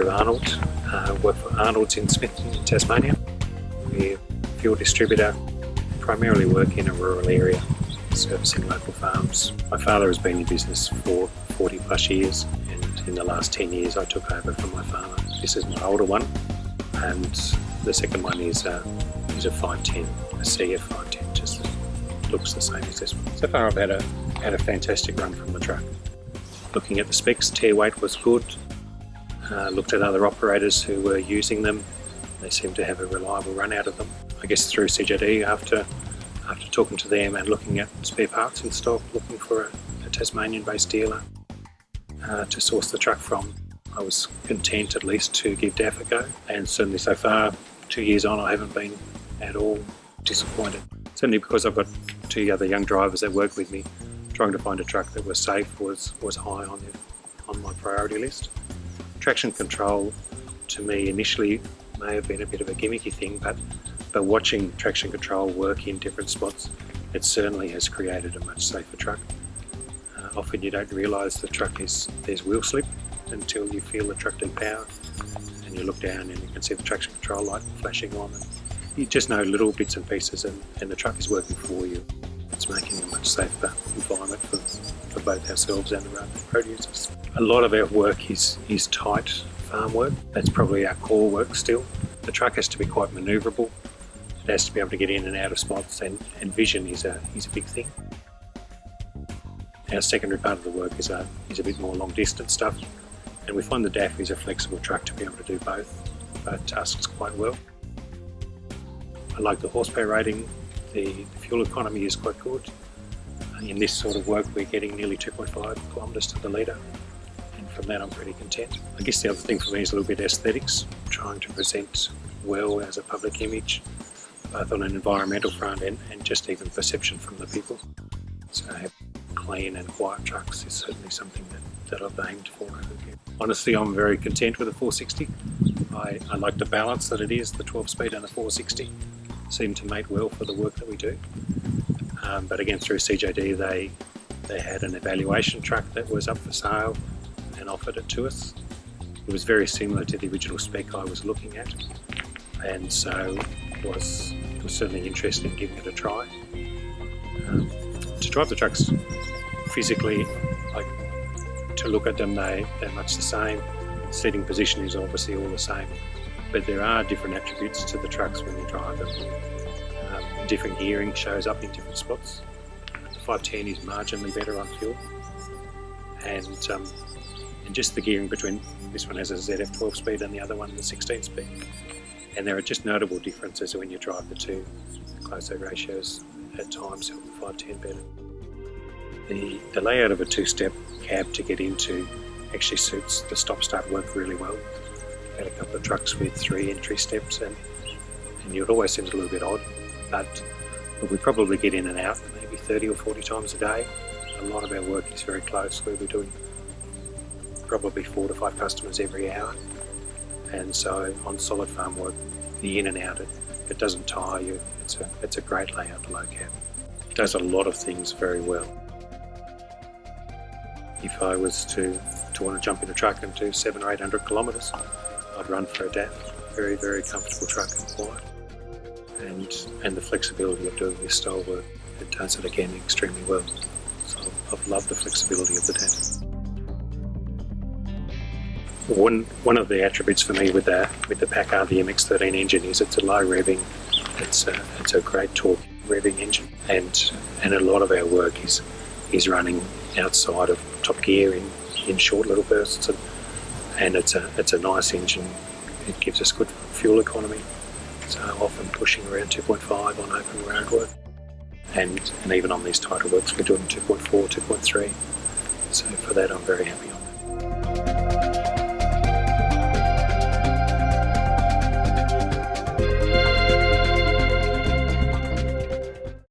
Arnold, work for Arnold's in Smithton in Tasmania. We're a fuel distributor, primarily work in a rural area, servicing local farms. My father has been in business for 40 plus years, and in the last 10 years I took over from my father. This is my older one, and the second one is a 510, a CF85, just looks the same as this one. So far I've had a fantastic run from the truck. Looking at the specs, tear weight was good. Looked at other operators who were using them. They seem to have a reliable run out of them. I guess through CJD, after talking to them and looking at spare parts in stock, looking for a Tasmanian-based dealer to source the truck from, I was content at least to give DAF a go. And certainly so far, 2 years on, I haven't been at all disappointed. Certainly because I've got two other young drivers that work with me, trying to find a truck that was safe was high on my priority list. Traction control, to me, initially may have been a bit of a gimmicky thing, but watching traction control work in different spots, it certainly has created a much safer truck. Often you don't realise there's wheel slip until you feel the truck depower, and you look down and you can see the traction control light flashing on, and you just know little bits and pieces, and the truck is working for you. It's making a much safer environment for both ourselves and the road users. A lot of our work is tight farm work. That's probably our core work still. The truck has to be quite manoeuvrable. It has to be able to get in and out of spots, and vision is a big thing. Our secondary part of the work is a bit more long distance stuff, and we find the DAF is a flexible truck to be able to do both tasks quite well. I like the horsepower rating. The fuel economy is quite good. In this sort of work, we're getting nearly 2.5 kilometres to the litre, and from that I'm pretty content. I guess the other thing for me is a little bit aesthetics, trying to present well as a public image, both on an environmental front and just even perception from the people. So have clean and quiet trucks is certainly something that I've aimed for over here. Honestly, I'm very content with the 460. I like the balance that it is, the 12-speed and the 460. Seem to mate well for the work that we do. But again, through CJD, they had an evaluation truck that was up for sale and offered it to us. It was very similar to the original spec I was looking at, and so was certainly interested in giving it a try. To drive the trucks physically, to look at them, they're much the same. Seating position is obviously all the same, but there are different attributes to the trucks when you drive them. Different gearing shows up in different spots. The 510 is marginally better on fuel, and just the gearing between this one has a ZF 12-speed and the other one the 16-speed, and there are just notable differences when you drive the two. Closer ratios at times help the 510 better. The layout of a two-step cab to get into actually suits the stop-start work really well. I've had a couple of trucks with 3 entry steps, and it always seems a little bit odd. But we probably get in and out maybe 30 or 40 times a day. A lot of our work is very close, where we're doing probably 4 to 5 customers every hour. And so on solid farm work, the in and out, it doesn't tire you. It's a great layout, the low cab. It does a lot of things very well. If I was to want to jump in a truck and do 700 or 800 kilometres, I'd run for a DAF. Very, very comfortable truck and quiet. And the flexibility of doing this style work, it does it again extremely well. So I've loved the flexibility of the DAF. One of the attributes for me with the PACCAR, the MX-13 engine, is it's a low revving, it's a great torque revving engine, and a lot of our work is running outside of top gear in short little bursts, and it's a nice engine. It gives us good fuel economy. So often pushing around 2.5 on open road work, and even on these tighter works we're doing 2.4, 2.3. So for that I'm very happy.